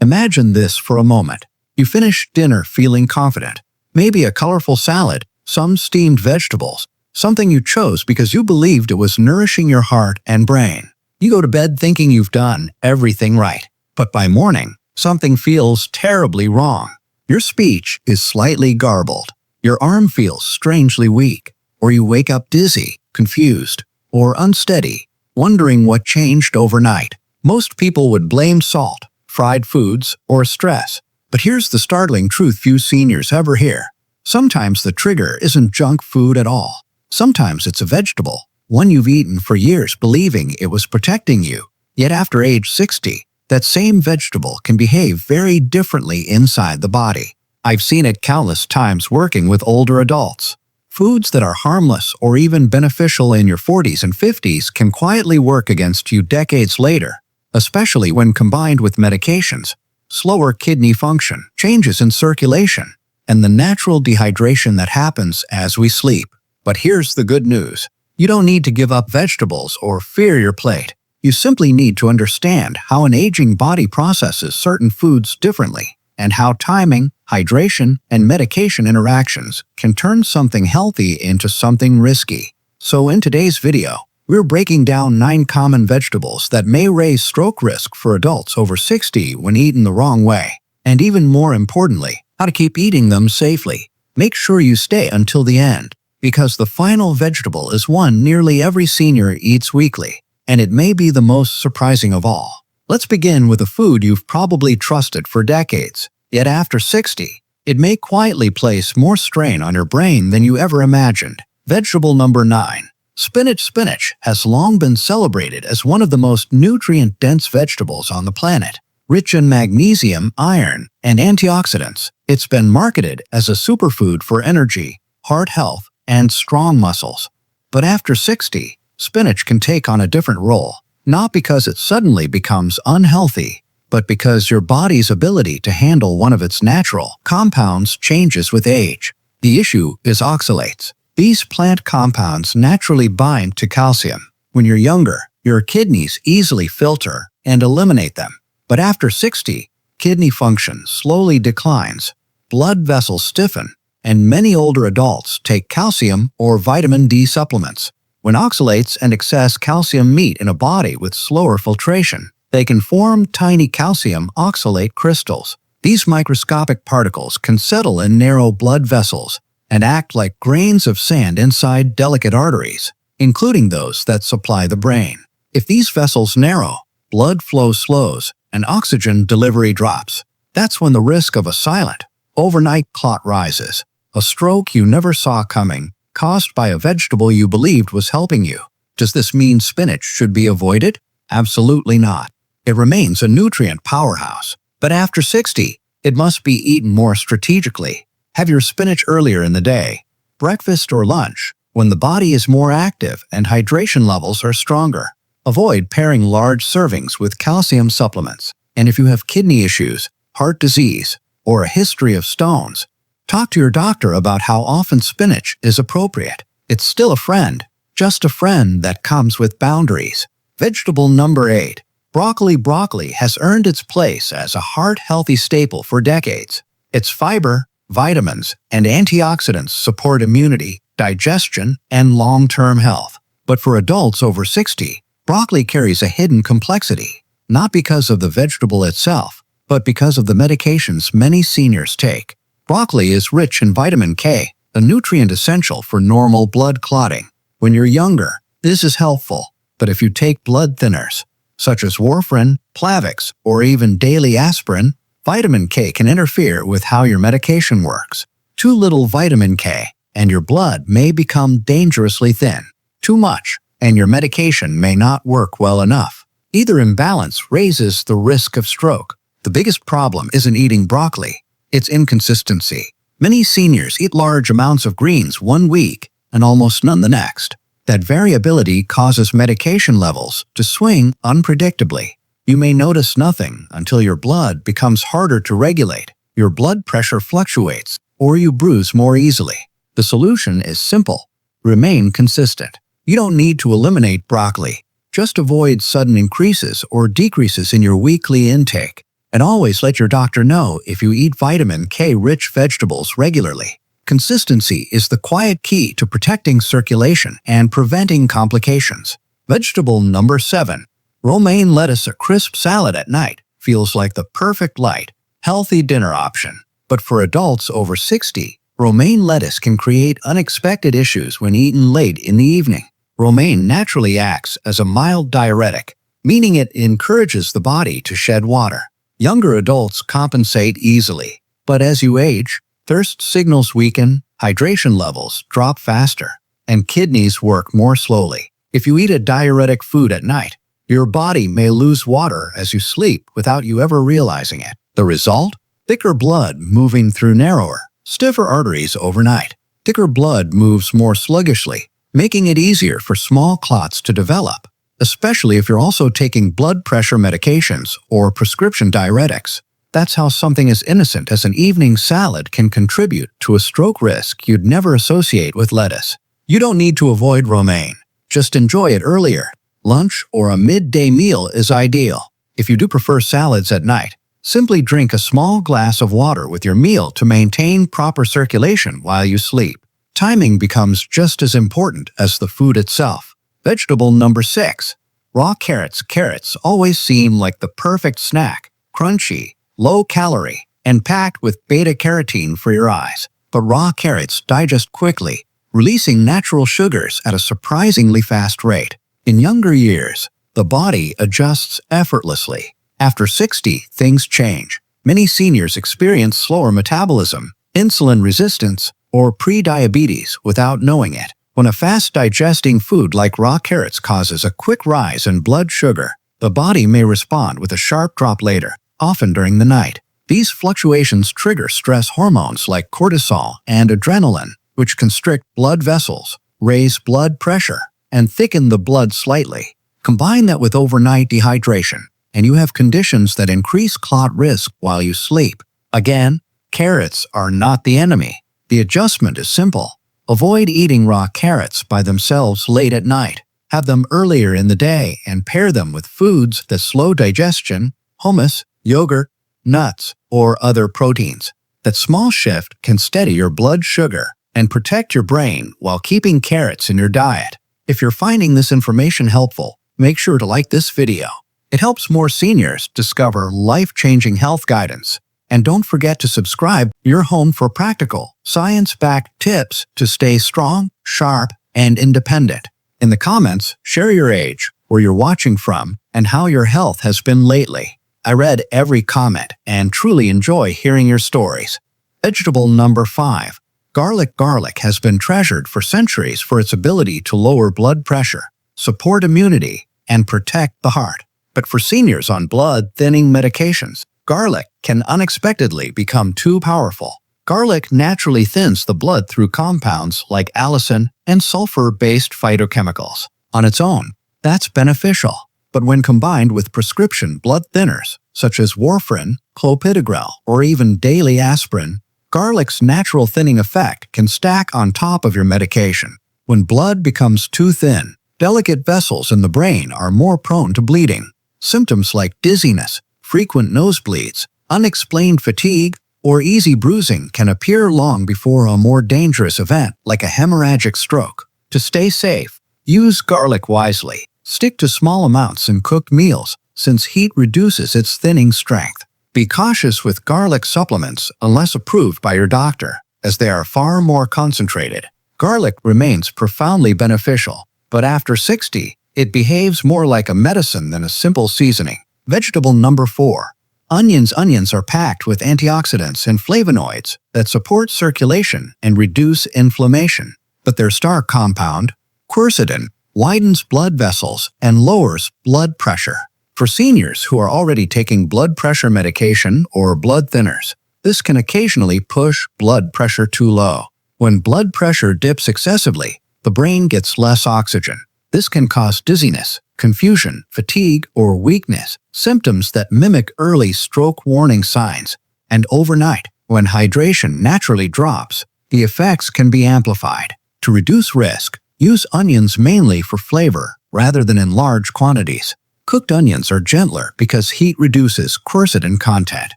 Imagine this for a moment. You finish dinner feeling confident. Maybe a colorful salad, some steamed vegetables, something you chose because you believed it was nourishing your heart and brain. You go to bed thinking you've done everything right. But by morning, something feels terribly wrong. Your speech is slightly garbled. Your arm feels strangely weak. Or you wake up dizzy, confused, or unsteady, wondering what changed overnight. Most people would blame salt, fried foods, or stress. But here's the startling truth few seniors ever hear. Sometimes the trigger isn't junk food at all. Sometimes it's a vegetable, one you've eaten for years believing it was protecting you. Yet after age 60, that same vegetable can behave very differently inside the body. I've seen it countless times working with older adults. Foods that are harmless or even beneficial in your 40s and 50s can quietly work against you decades later, especially when combined with medications, slower kidney function, changes in circulation, and the natural dehydration that happens as we sleep. But here's the good news. You don't need to give up vegetables or fear your plate. You simply need to understand how an aging body processes certain foods differently, and how timing, hydration, and medication interactions can turn something healthy into something risky. So in today's video, we're breaking down 9 common vegetables that may raise stroke risk for adults over 60 when eaten the wrong way. And even more importantly, how to keep eating them safely. Make sure you stay until the end, because the final vegetable is one nearly every senior eats weekly, and it may be the most surprising of all. Let's begin with a food you've probably trusted for decades. Yet after 60, it may quietly place more strain on your brain than you ever imagined. Vegetable number 9. Spinach. Spinach has long been celebrated as one of the most nutrient-dense vegetables on the planet. Rich in magnesium, iron, and antioxidants, it's been marketed as a superfood for energy, heart health, and strong muscles. But after 60, spinach can take on a different role, not because it suddenly becomes unhealthy, but because your body's ability to handle one of its natural compounds changes with age. The issue is oxalates. These plant compounds naturally bind to calcium. When you're younger, your kidneys easily filter and eliminate them. But after 60, kidney function slowly declines, blood vessels stiffen, and many older adults take calcium or vitamin D supplements. When oxalates and excess calcium meet in a body with slower filtration, they can form tiny calcium oxalate crystals. These microscopic particles can settle in narrow blood vessels and act like grains of sand inside delicate arteries, including those that supply the brain. If these vessels narrow, blood flow slows and oxygen delivery drops. That's when the risk of a silent, overnight clot rises, a stroke you never saw coming, caused by a vegetable you believed was helping you. Does this mean spinach should be avoided? Absolutely not. It remains a nutrient powerhouse. But after 60, it must be eaten more strategically. Have your spinach earlier in the day, breakfast or lunch, when the body is more active and hydration levels are stronger. Avoid pairing large servings with calcium supplements. And if you have kidney issues, heart disease, or a history of stones, talk to your doctor about how often spinach is appropriate. It's still a friend, just a friend that comes with boundaries. Vegetable number 8. Broccoli. Broccoli has earned its place as a heart-healthy staple for decades. Its fiber, vitamins, and antioxidants support immunity, digestion, and long-term health. But for adults over 60, broccoli carries a hidden complexity, not because of the vegetable itself, but because of the medications many seniors take. Broccoli is rich in vitamin K, a nutrient essential for normal blood clotting. When you're younger, this is helpful, but if you take blood thinners, such as warfarin, Plavix, or even daily aspirin, vitamin K can interfere with how your medication works. Too little vitamin K, and your blood may become dangerously thin. Too much, and your medication may not work well enough. Either imbalance raises the risk of stroke. The biggest problem isn't eating broccoli. It's inconsistency. Many seniors eat large amounts of greens one week and almost none the next. That variability causes medication levels to swing unpredictably. You may notice nothing until your blood becomes harder to regulate, your blood pressure fluctuates, or you bruise more easily. The solution is simple. Remain consistent. You don't need to eliminate broccoli. Just avoid sudden increases or decreases in your weekly intake. And always let your doctor know if you eat vitamin K-rich vegetables regularly. Consistency is the quiet key to protecting circulation and preventing complications. Vegetable number 7. Romaine lettuce. A crisp salad at night feels like the perfect light, healthy dinner option. But for adults over 60, romaine lettuce can create unexpected issues when eaten late in the evening. Romaine naturally acts as a mild diuretic, meaning it encourages the body to shed water. Younger adults compensate easily, but as you age, thirst signals weaken, hydration levels drop faster, and kidneys work more slowly. If you eat a diuretic food at night, your body may lose water as you sleep without you ever realizing it. The result? Thicker blood moving through narrower, stiffer arteries overnight. Thicker blood moves more sluggishly, making it easier for small clots to develop, especially if you're also taking blood pressure medications or prescription diuretics. That's how something as innocent as an evening salad can contribute to a stroke risk you'd never associate with lettuce. You don't need to avoid romaine. Just enjoy it earlier. Lunch or a midday meal is ideal. If you do prefer salads at night, simply drink a small glass of water with your meal to maintain proper circulation while you sleep. Timing becomes just as important as the food itself. Vegetable number 6. Raw carrots. Carrots always seem like the perfect snack. Crunchy, low-calorie, and packed with beta-carotene for your eyes. But raw carrots digest quickly, releasing natural sugars at a surprisingly fast rate. In younger years, the body adjusts effortlessly. After 60, things change. Many seniors experience slower metabolism, insulin resistance, or pre-diabetes without knowing it. When a fast-digesting food like raw carrots causes a quick rise in blood sugar, the body may respond with a sharp drop later, often during the night. These fluctuations trigger stress hormones like cortisol and adrenaline, which constrict blood vessels, raise blood pressure, and thicken the blood slightly. Combine that with overnight dehydration, and you have conditions that increase clot risk while you sleep. Again, carrots are not the enemy. The adjustment is simple. Avoid eating raw carrots by themselves late at night. Have them earlier in the day and pair them with foods that slow digestion, hummus, yogurt, nuts, or other proteins. That small shift can steady your blood sugar and protect your brain while keeping carrots in your diet. If you're finding this information helpful, make sure to like this video. It helps more seniors discover life-changing health guidance. And don't forget to subscribe. You're home for practical, science-backed tips to stay strong, sharp, and independent. In the comments, share your age, where you're watching from, and how your health has been lately. I read every comment and truly enjoy hearing your stories. Vegetable number 5. Garlic. Garlic has been treasured for centuries for its ability to lower blood pressure, support immunity, and protect the heart. But for seniors on blood-thinning medications, garlic can unexpectedly become too powerful. Garlic naturally thins the blood through compounds like allicin and sulfur-based phytochemicals. On its own, that's beneficial. But when combined with prescription blood thinners, such as warfarin, clopidogrel, or even daily aspirin, garlic's natural thinning effect can stack on top of your medication. When blood becomes too thin, delicate vessels in the brain are more prone to bleeding. Symptoms like dizziness, frequent nosebleeds, unexplained fatigue, or easy bruising can appear long before a more dangerous event like a hemorrhagic stroke. To stay safe, use garlic wisely. Stick to small amounts in cooked meals, since heat reduces its thinning strength. Be cautious with garlic supplements unless approved by your doctor, as they are far more concentrated. Garlic remains profoundly beneficial, but after 60, it behaves more like a medicine than a simple seasoning. Vegetable number 4. Onions. Onions are packed with antioxidants and flavonoids that support circulation and reduce inflammation. But their star compound, quercetin, widens blood vessels and lowers blood pressure. For seniors who are already taking blood pressure medication or blood thinners, this can occasionally push blood pressure too low. When blood pressure dips excessively, the brain gets less oxygen. This can cause dizziness, confusion, fatigue, or weakness, symptoms that mimic early stroke warning signs. And overnight, when hydration naturally drops, the effects can be amplified. To reduce risk, use onions mainly for flavor rather than in large quantities. Cooked onions are gentler because heat reduces quercetin content.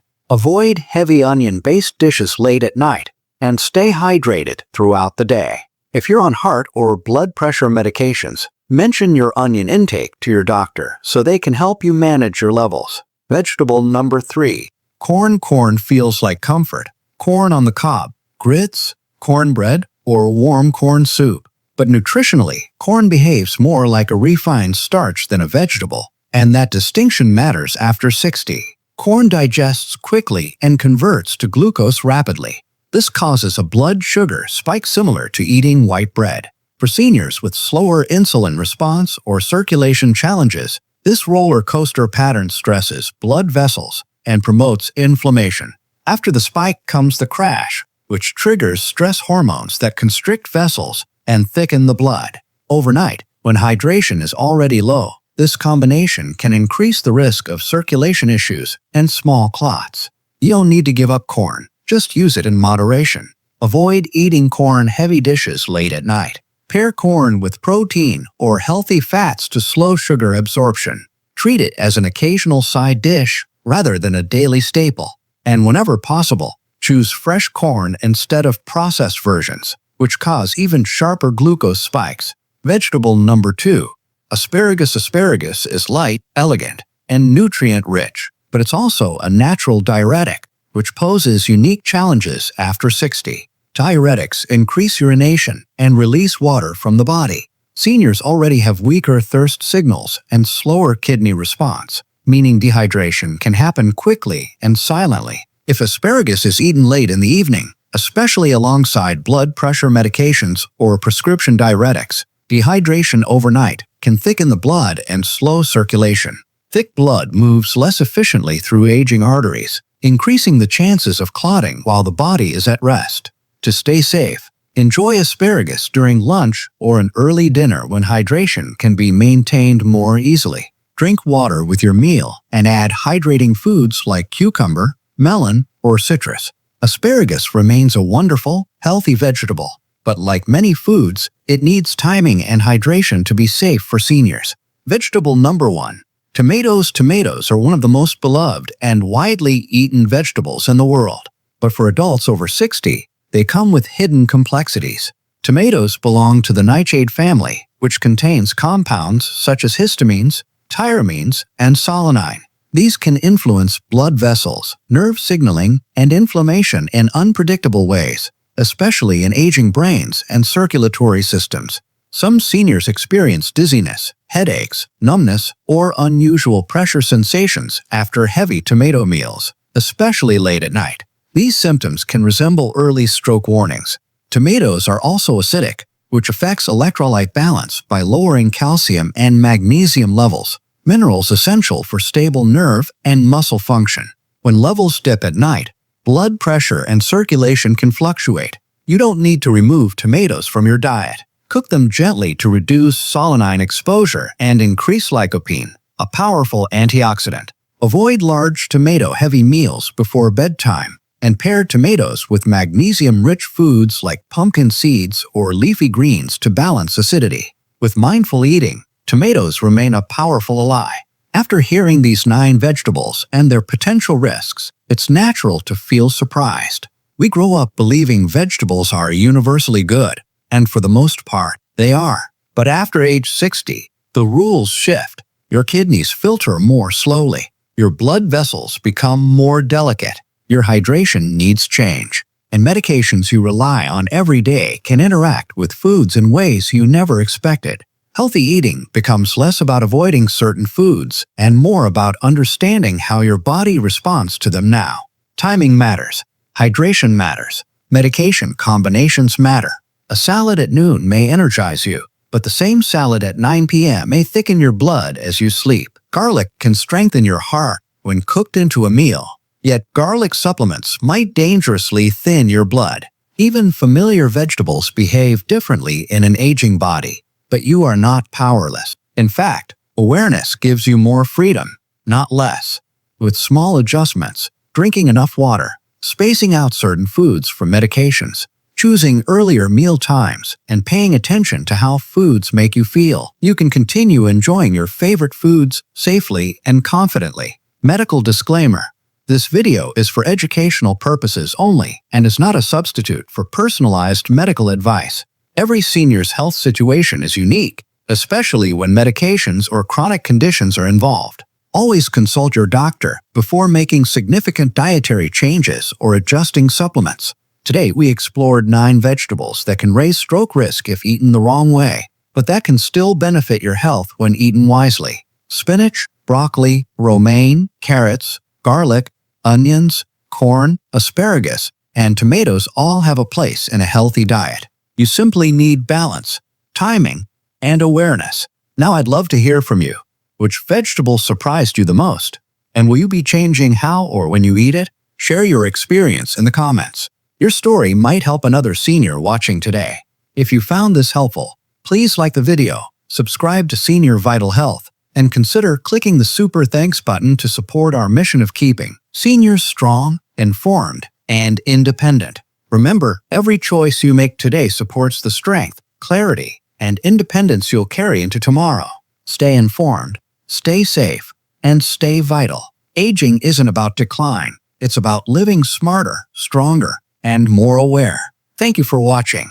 Avoid heavy onion-based dishes late at night and stay hydrated throughout the day. If you're on heart or blood pressure medications, mention your onion intake to your doctor so they can help you manage your levels. Vegetable number 3. Corn. Corn feels like comfort. Corn on the cob, grits, cornbread, or warm corn soup. But nutritionally, corn behaves more like a refined starch than a vegetable, and that distinction matters after 60. Corn digests quickly and converts to glucose rapidly. This causes a blood sugar spike similar to eating white bread. For seniors with slower insulin response or circulation challenges, this roller coaster pattern stresses blood vessels and promotes inflammation. After the spike comes the crash, which triggers stress hormones that constrict vessels and thicken the blood. Overnight, when hydration is already low, this combination can increase the risk of circulation issues and small clots. You don't need to give up corn, just use it in moderation. Avoid eating corn-heavy dishes late at night. Pair corn with protein or healthy fats to slow sugar absorption. Treat it as an occasional side dish rather than a daily staple. And whenever possible, choose fresh corn instead of processed versions, which cause even sharper glucose spikes. Vegetable number 2. Asparagus. Asparagus is light, elegant, and nutrient-rich, but it's also a natural diuretic, which poses unique challenges after 60. Diuretics increase urination and release water from the body. Seniors already have weaker thirst signals and slower kidney response, meaning dehydration can happen quickly and silently. If asparagus is eaten late in the evening, especially alongside blood pressure medications or prescription diuretics, dehydration overnight can thicken the blood and slow circulation. Thick blood moves less efficiently through aging arteries, increasing the chances of clotting while the body is at rest. To stay safe, enjoy asparagus during lunch or an early dinner when hydration can be maintained more easily. Drink water with your meal and add hydrating foods like cucumber, melon, or citrus. Asparagus remains a wonderful, healthy vegetable, but like many foods, it needs timing and hydration to be safe for seniors. Vegetable number 1. Tomatoes. Tomatoes are one of the most beloved and widely eaten vegetables in the world. But for adults over 60, they come with hidden complexities. Tomatoes belong to the nightshade family, which contains compounds such as histamines, tyramines, and solanine. These can influence blood vessels, nerve signaling, and inflammation in unpredictable ways, especially in aging brains and circulatory systems. Some seniors experience dizziness, headaches, numbness, or unusual pressure sensations after heavy tomato meals, especially late at night. These symptoms can resemble early stroke warnings. Tomatoes are also acidic, which affects electrolyte balance by lowering calcium and magnesium levels, minerals essential for stable nerve and muscle function. When levels dip at night, blood pressure and circulation can fluctuate. You don't need to remove tomatoes from your diet. Cook them gently to reduce solanine exposure and increase lycopene, a powerful antioxidant. Avoid large tomato-heavy meals before bedtime, and pair tomatoes with magnesium-rich foods like pumpkin seeds or leafy greens to balance acidity. With mindful eating, tomatoes remain a powerful ally. After hearing these 9 vegetables and their potential risks, it's natural to feel surprised. We grow up believing vegetables are universally good, and for the most part, they are. But after age 60, the rules shift. Your kidneys filter more slowly. Your blood vessels become more delicate. Your hydration needs change, and medications you rely on every day can interact with foods in ways you never expected. Healthy eating becomes less about avoiding certain foods and more about understanding how your body responds to them now. Timing matters. Hydration matters. Medication combinations matter. A salad at noon may energize you, but the same salad at 9 p.m. may thicken your blood as you sleep. Garlic can strengthen your heart when cooked into a meal. Yet garlic supplements might dangerously thin your blood. Even familiar vegetables behave differently in an aging body, but you are not powerless. In fact, awareness gives you more freedom, not less. With small adjustments, drinking enough water, spacing out certain foods from medications, choosing earlier meal times, and paying attention to how foods make you feel, you can continue enjoying your favorite foods safely and confidently. Medical disclaimer: this video is for educational purposes only and is not a substitute for personalized medical advice. Every senior's health situation is unique, especially when medications or chronic conditions are involved. Always consult your doctor before making significant dietary changes or adjusting supplements. Today, we explored 9 vegetables that can raise stroke risk if eaten the wrong way, but that can still benefit your health when eaten wisely. Spinach, broccoli, romaine, carrots, garlic, onions, corn, asparagus, and tomatoes all have a place in a healthy diet. You simply need balance, timing, and awareness. Now I'd love to hear from you. Which vegetable surprised you the most? And will you be changing how or when you eat it? Share your experience in the comments. Your story might help another senior watching today. If you found this helpful, please like the video, subscribe to Senior Vital Health, and consider clicking the super thanks button to support our mission of keeping seniors strong, informed, and independent. Remember, every choice you make today supports the strength, clarity, and independence you'll carry into tomorrow. Stay informed, stay safe, and stay vital. Aging isn't about decline. It's about living smarter, stronger, and more aware. Thank you for watching.